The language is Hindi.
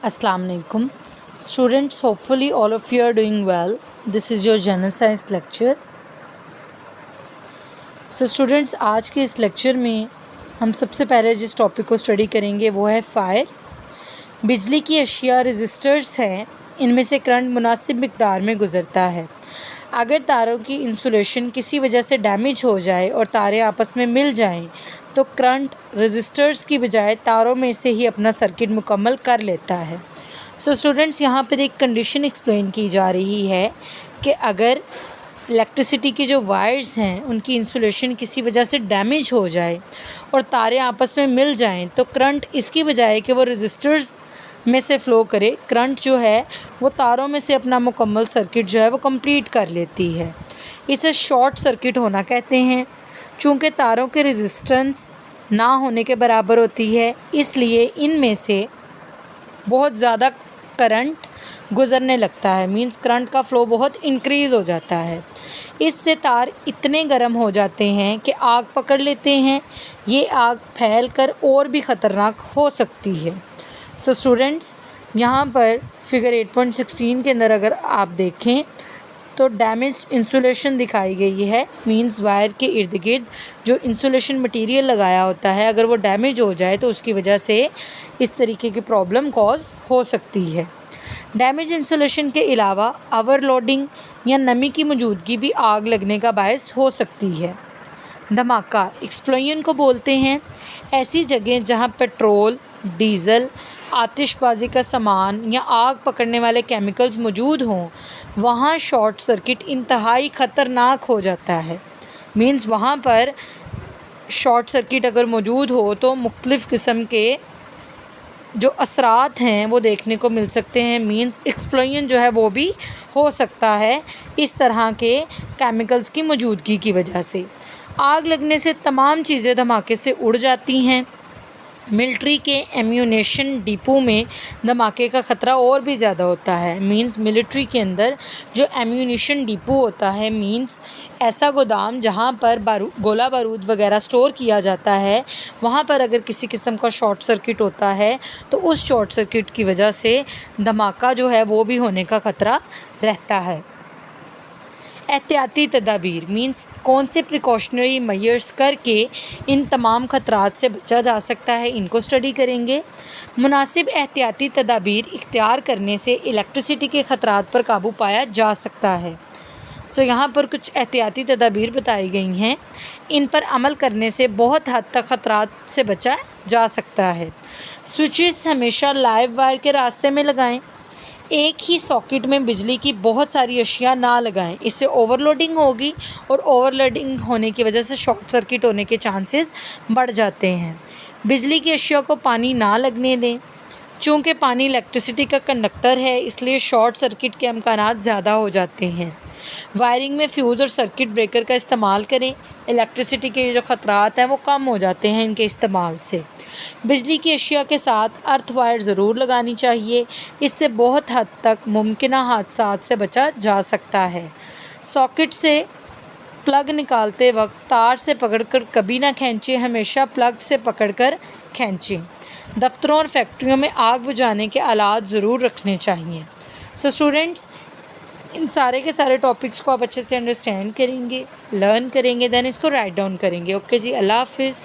Assalamu alaikum. Students, hopefully all of you are doing well. This is your General Science lecture. So students, आज के इस लेक्चर में हम सबसे पहले जिस टॉपिक को स्टडी करेंगे वो है फायर। बिजली की अशिया रेजिस्टर्स हैं, इनमें से करंट मुनासिब मिक़दार में गुज़रता है। अगर तारों की इंसुलेशन किसी वजह से डैमेज हो जाए और तारे आपस में मिल जाएं, तो करंट रेजिस्टर्स की बजाय तारों में से ही अपना सर्किट मुकम्मल कर लेता है। सो स्टूडेंट्स, यहाँ पर एक कंडीशन एक्सप्लेन की जा रही है कि अगर इलेक्ट्रिसिटी के जो वायर्स हैं उनकी इंसुलेशन किसी वजह से डैमेज हो जाए और तारे आपस में मिल जाएं, तो करंट इसकी बजाय कि वो रेजिस्टर्स में से फ़्लो करे, करंट जो है वो तारों में से अपना मुकम्मल सर्किट जो है वो कंप्लीट कर लेती है। इसे शॉर्ट सर्किट होना कहते हैं। चूँकि तारों के रेजिस्टेंस ना होने के बराबर होती है, इसलिए इनमें से बहुत ज़्यादा करंट गुज़रने लगता है। मींस करंट का फ़्लो बहुत इंक्रीज़ हो जाता है। इससे तार इतने गर्म हो जाते हैं कि आग पकड़ लेते हैं। ये आग फैल कर और भी ख़तरनाक हो सकती है। सो स्टूडेंट्स, यहाँ पर फिगर 8.16 के अंदर अगर आप देखें तो डैमेज इंसुलेशन दिखाई गई है। मींस वायर के इर्द गिर्द जो इंसुलेशन मटेरियल लगाया होता है, अगर वो डैमेज हो जाए तो उसकी वजह से इस तरीके की प्रॉब्लम कॉज हो सकती है। डैमेज इंसुलेशन के अलावा ओवरलोडिंग या नमी की मौजूदगी भी आग लगने का बायस हो सकती है। धमाका एक्सप्लोजन को बोलते हैं। ऐसी जगह जहां पेट्रोल, डीज़ल, आतिशबाजी का सामान या आग पकड़ने वाले केमिकल्स मौजूद हों, वहाँ शॉर्ट सर्किट इंतहाई ख़तरनाक हो जाता है। मींस वहाँ पर शॉर्ट सर्किट अगर मौजूद हो तो मुख्तलिफ़ किस्म के जो असरात हैं वो देखने को मिल सकते हैं। मींस एक्सप्लोजन जो है वो भी हो सकता है इस तरह के केमिकल्स की मौजूदगी की वजह से। आग लगने से तमाम चीज़ें धमाके से उड़ जाती हैं। मिलिट्री के एम्यूनेशन डिपो में धमाके का ख़तरा और भी ज़्यादा होता है। मींस मिलिट्री के अंदर जो एम्यूनेशन डिपो होता है, मींस ऐसा गोदाम जहाँ पर गोला बारूद वगैरह स्टोर किया जाता है, वहाँ पर अगर किसी किस्म का शॉर्ट सर्किट होता है तो उस शॉर्ट सर्किट की वजह से धमाका जो है वो भी होने का ख़तरा रहता है। एहतियाती तदाबीर मींस कौन से प्रिकॉशनरी मेजर्स करके इन तमाम ख़तरात से बचा जा सकता है, इनको स्टडी करेंगे। मुनासिब एहतियाती तदाबीर इख्तियार करने से इलेक्ट्रिसिटी के ख़तरात पर काबू पाया जा सकता है। सो यहाँ पर कुछ एहतियाती तदाबीर बताई गई हैं। इन पर अमल करने से बहुत हद तक ख़तरात से बचा जा सकता है। स्विचेस हमेशा लाइव वायर के रास्ते में लगाएं। एक ही सॉकेट में बिजली की बहुत सारी अशिया ना लगाएं, इससे ओवरलोडिंग होगी और ओवरलोडिंग होने की वजह से शॉर्ट सर्किट होने के चांसेस बढ़ जाते हैं। बिजली की अशिया को पानी ना लगने दें। चूँकि पानी इलेक्ट्रिसिटी का कंडक्टर है, इसलिए शॉर्ट सर्किट के इम्कानात ज़्यादा हो जाते हैं। वायरिंग में फ्यूज़ और सर्किट ब्रेकर का इस्तेमाल करें। इलेक्ट्रिसिटी के जो ख़तरात हैं वो कम हो जाते हैं इनके इस्तेमाल से। बिजली की अशिया के साथ अर्थ वायर ज़रूर लगानी चाहिए। इससे बहुत हद तक मुमकिन हादसात से बचा जा सकता है। सॉकेट से प्लग निकालते वक्त तार से पकड़कर कभी ना खींचें, हमेशा प्लग से पकड़कर खींचें। दफ्तरों और फैक्ट्रियों में आग बुझाने के आलात ज़रूर रखने चाहिए। सो स्टूडेंट्स, इन सारे के सारे टॉपिक्स को आप अच्छे से अंडरस्टैंड करेंगे, लर्न करेंगे, दैन इसको राइट डाउन करेंगे। ओके जी, अल्लाह हाफिज़।